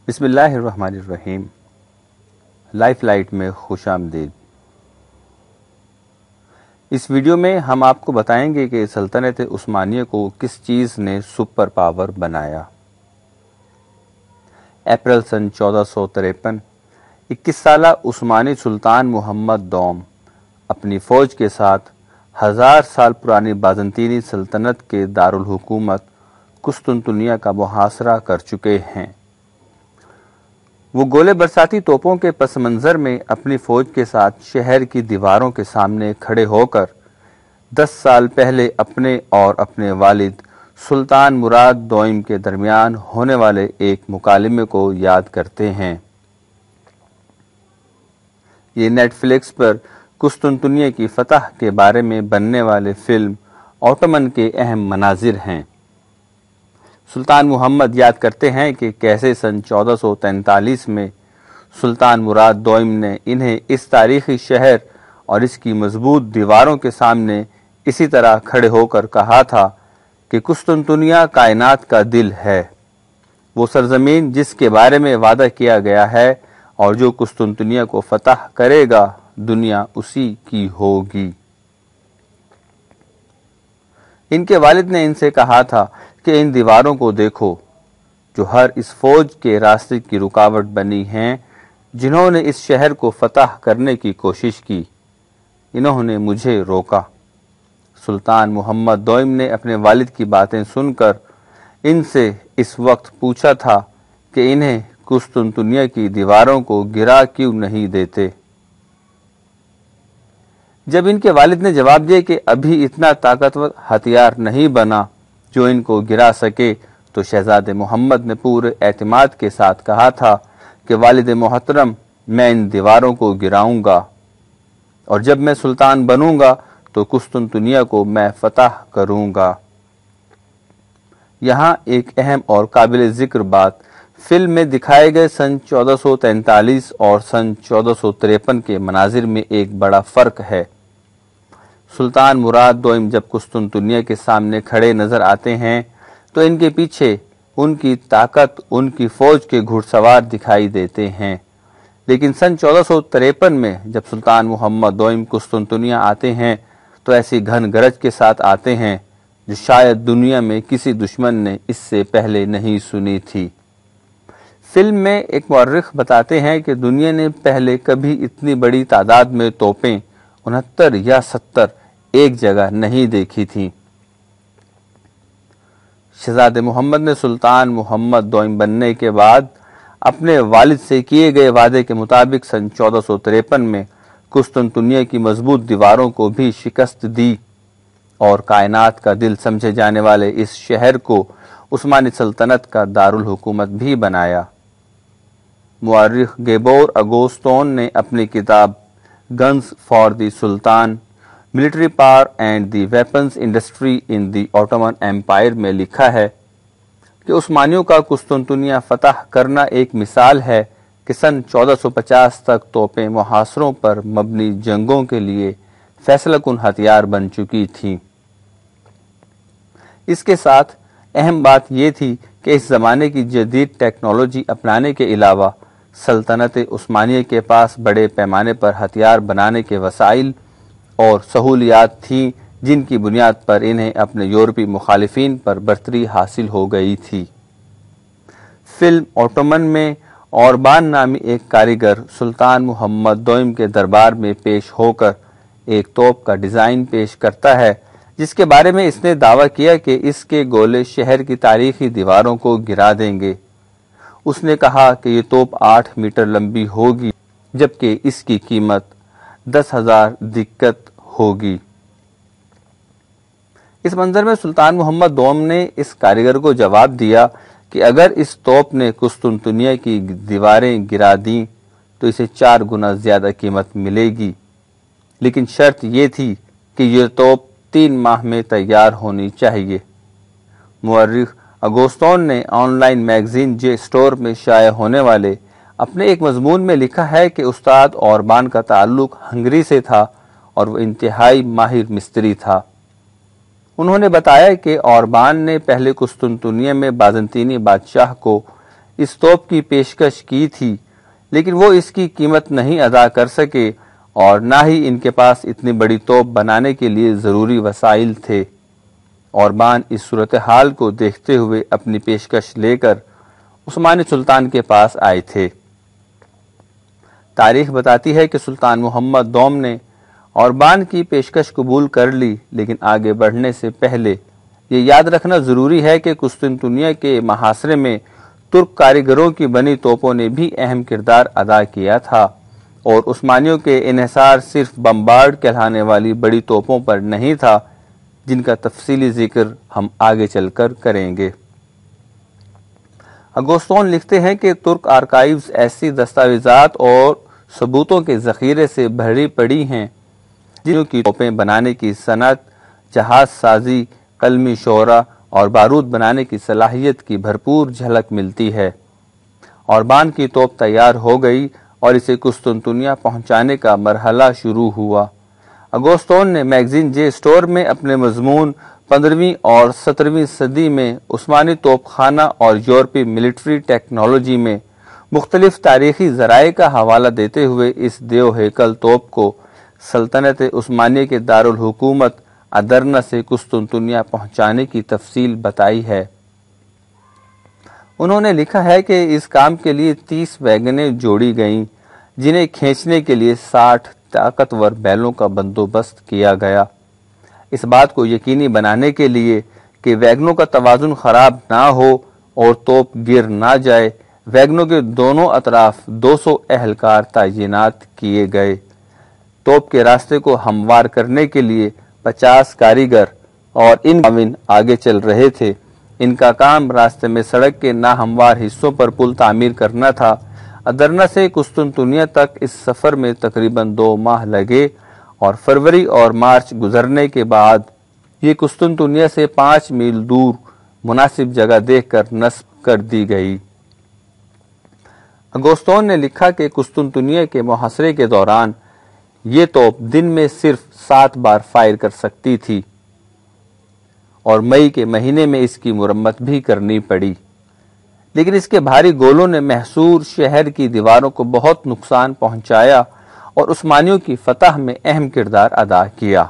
بسم اللہ الرحمن الرحیم۔ لائف لائٹ میں خوش آمدید۔ اس ویڈیو میں ہم آپ کو بتائیں گے کہ سلطنت عثمانیہ کو کس چیز نے سپر پاور بنایا۔ اپریل سن 1453 21 سالہ عثمانی سلطان محمد دوم اپنی فوج کے ساتھ 1000 سال پرانی بازنطینی سلطنت کے دارالحکومت قسطنطنیہ کا محاصرہ کر چکے ہیں۔ وہ گولے برساتی توپوں کے پس منظر میں اپنی فوج کے ساتھ شہر کی دیواروں کے سامنے کھڑے ہو کر 10 سال پہلے اپنے اور اپنے والد سلطان مراد دوئم کے درمیان ہونے والے ایک مکالمے کو یاد کرتے ہیں۔ یہ نیٹ فلکس پر قسطنطنیہ کی فتح کے بارے میں بننے والے فلم اوٹومن کے اہم مناظر ہیں۔ سلطان محمد یاد کرتے ہیں کہ کیسے سن 1443 میں سلطان مراد دوئم نے انہیں اس تاریخی شہر اور اس کی مضبوط دیواروں کے سامنے اسی طرح کھڑے ہو کر کہا تھا کہ قسطنطنیہ کائنات کا دل ہے، وہ سرزمین جس کے بارے میں وعدہ کیا گیا ہے، اور جو قسطنطنیہ کو فتح کرے گا دنیا اسی کی ہوگی۔ ان کے والد نے ان سے کہا تھا کہ ان دیواروں کو دیکھو جو ہر اس فوج کے راستے کی رکاوٹ بنی ہیں، جنہوں نے اس شہر کو فتح کرنے کی کوشش کی، انہوں نے مجھے روکا۔ سلطان محمد دوئم نے اپنے والد کی باتیں سن کر ان سے اس وقت پوچھا تھا کہ انہیں قسطنطنیہ کی دیواروں کو گرا کیوں نہیں دیتے۔ جب ان کے والد نے جواب دیا کہ ابھی اتنا طاقتور ہتھیار نہیں بنا جو ان کو گرا سکے، تو شہزادے محمد نے پورے اعتماد کے ساتھ کہا تھا کہ والد محترم، میں ان دیواروں کو گراؤں گا، اور جب میں سلطان بنوں گا تو قسطنطنیہ کو میں فتح کروں گا۔ یہاں ایک اہم اور قابل ذکر بات فلم میں دکھائے گئے سن 1443 اور سن 1453 کے مناظر میں ایک بڑا فرق ہے۔ سلطان مراد دوئم جب قسطنطنیہ کے سامنے کھڑے نظر آتے ہیں تو ان کے پیچھے ان کی طاقت، ان کی فوج کے گھڑ سوار دکھائی دیتے ہیں، لیکن سن 1453 میں جب سلطان محمد دوئم قسطنطنیہ آتے ہیں تو ایسی گھن گرج کے ساتھ آتے ہیں جو شاید دنیا میں کسی دشمن نے اس سے پہلے نہیں سنی تھی۔ فلم میں ایک مورخ بتاتے ہیں کہ دنیا نے پہلے کبھی اتنی بڑی تعداد میں توپیں 69 یا 70 ایک جگہ نہیں دیکھی تھیں۔ شہزادے محمد نے سلطان محمد دوئم بننے کے بعد اپنے والد سے کیے گئے وعدے کے مطابق سن 1453 میں قسطنطنیہ کی مضبوط دیواروں کو بھی شکست دی اور کائنات کا دل سمجھے جانے والے اس شہر کو عثمانی سلطنت کا دارالحکومت بھی بنایا۔ مورخ گیبور اگوستون نے اپنی کتاب guns for the sultan, military power and the weapons industry in the Ottoman Empire میں لکھا ہے کہ عثمانیوں کا قسطنطنیہ فتح کرنا ایک مثال ہے کہ سن 1450 تک توپیں محاصروں پر مبنی جنگوں کے لیے فیصلہ کن ہتھیار بن چکی تھیں۔ اس کے ساتھ اہم بات یہ تھی کہ اس زمانے کی جدید ٹیکنالوجی اپنانے کے علاوہ سلطنت عثمانیہ کے پاس بڑے پیمانے پر ہتھیار بنانے کے وسائل اور سہولیات تھیں، جن کی بنیاد پر انہیں اپنے یورپی مخالفین پر برتری حاصل ہو گئی تھی۔ فلم اوٹومن میں اوربان نامی ایک کاریگر سلطان محمد دوئم کے دربار میں پیش ہو کر ایک توپ کا ڈیزائن پیش کرتا ہے، جس کے بارے میں اس نے دعویٰ کیا کہ اس کے گولے شہر کی تاریخی دیواروں کو گرا دیں گے۔ اس نے کہا کہ یہ توپ 8 میٹر لمبی ہوگی، جبکہ اس کی قیمت 10,000 دکت ہوگی۔ اس منظر میں سلطان محمد دوم نے اس کاریگر کو جواب دیا کہ اگر اس توپ نے قسطنطنیہ کی دیواریں گرا دیں تو اسے 4 گنا زیادہ قیمت ملے گی، لیکن شرط یہ تھی کہ یہ توپ 3 ماہ میں تیار ہونی چاہیے۔ مورخ اگوستون نے on line magazine J store میں شائع ہونے والے اپنے ایک مضمون میں لکھا ہے کہ استاد اوربان کا تعلق ہنگری سے تھا اور وہ انتہائی ماہر مستری تھا۔ انہوں نے بتایا کہ اوربان نے پہلے قسطنطنیہ میں بازنطینی بادشاہ کو اس توپ کی پیشکش کی تھی، لیکن وہ اس کی قیمت نہیں ادا کر سکے اور نہ ہی ان کے پاس اتنی بڑی توپ بنانے کے لیے ضروری وسائل تھے۔ اوربان اس صورتحال کو دیکھتے ہوئے اپنی پیشکش لے کر عثمانی سلطان کے پاس آئے تھے۔ تاریخ بتاتی ہے کہ سلطان محمد دوم نے اوربان کی پیشکش قبول کر لی، لیکن آگے بڑھنے سے پہلے یہ یاد رکھنا ضروری ہے کہ قسطنطنیہ کے محاصرے میں ترک کاریگروں کی بنی توپوں نے بھی اہم کردار ادا کیا تھا، اور عثمانیوں کے انحصار صرف بمبارڈ کہلانے والی بڑی توپوں پر نہیں تھا، جن کا تفصیلی ذکر ہم آگے چل کر کریں گے۔ اگوستون لکھتے ہیں کہ ترک آرکائیوز ایسی دستاویزات اور ثبوتوں کے ذخیرے سے بھری پڑی ہیں جن کی توپیں بنانے کی صنعت، جہاز سازی، قلمی شعرہ اور بارود بنانے کی صلاحیت کی بھرپور جھلک ملتی ہے۔ اوربان کی توپ تیار ہو گئی اور اسے قسطنطنیہ پہنچانے کا مرحلہ شروع ہوا۔ اگوستون نے میگزین جے اسٹور میں اپنے مضمون 15ویں اور 17ویں صدی میں عثمانی توپ خانہ اور یورپی ملٹری ٹیکنالوجی میں مختلف تاریخی ذرائع کا حوالہ دیتے ہوئے اس دیو ہیکل توپ کو سلطنت عثمانیہ کے دارالحکومت ادرنہ سے قسطنطنیہ پہنچانے کی تفصیل بتائی ہے۔ انہوں نے لکھا ہے کہ اس کام کے لیے 30 ویگنیں جوڑی گئیں، جنہیں کھینچنے کے لیے 60 طاقتور بیلوں کا بندوبست کیا گیا۔ اس بات کو یقینی بنانے کے لیے کہ ویگنوں کا توازن خراب نہ ہو اور توپ گر نہ جائے، ویگنوں کے دونوں اطراف 200 اہلکار تعینات کیے گئے۔ توپ کے راستے کو ہموار کرنے کے لیے 50 کاریگر اور ان معاون آگے چل رہے تھے۔ ان کا کام راستے میں سڑک کے ناہموار حصوں پر پل تعمیر کرنا تھا۔ ادرنہ سے قسطنطنیہ تک اس سفر میں تقریباً 2 ماہ لگے اور فروری اور مارچ گزرنے کے بعد یہ قسطنطنیہ سے 5 میل دور مناسب جگہ دیکھ کر نصب کر دی گئی۔ اگوستون نے لکھا کہ قسطنطنیہ کے محاصرے کے دوران یہ توپ دن میں صرف 7 بار فائر کر سکتی تھی اور مئی کے مہینے میں اس کی مرمت بھی کرنی پڑی، لیکن اس کے بھاری گولوں نے محصور شہر کی دیواروں کو بہت نقصان پہنچایا اور عثمانیوں کی فتح میں اہم کردار ادا کیا۔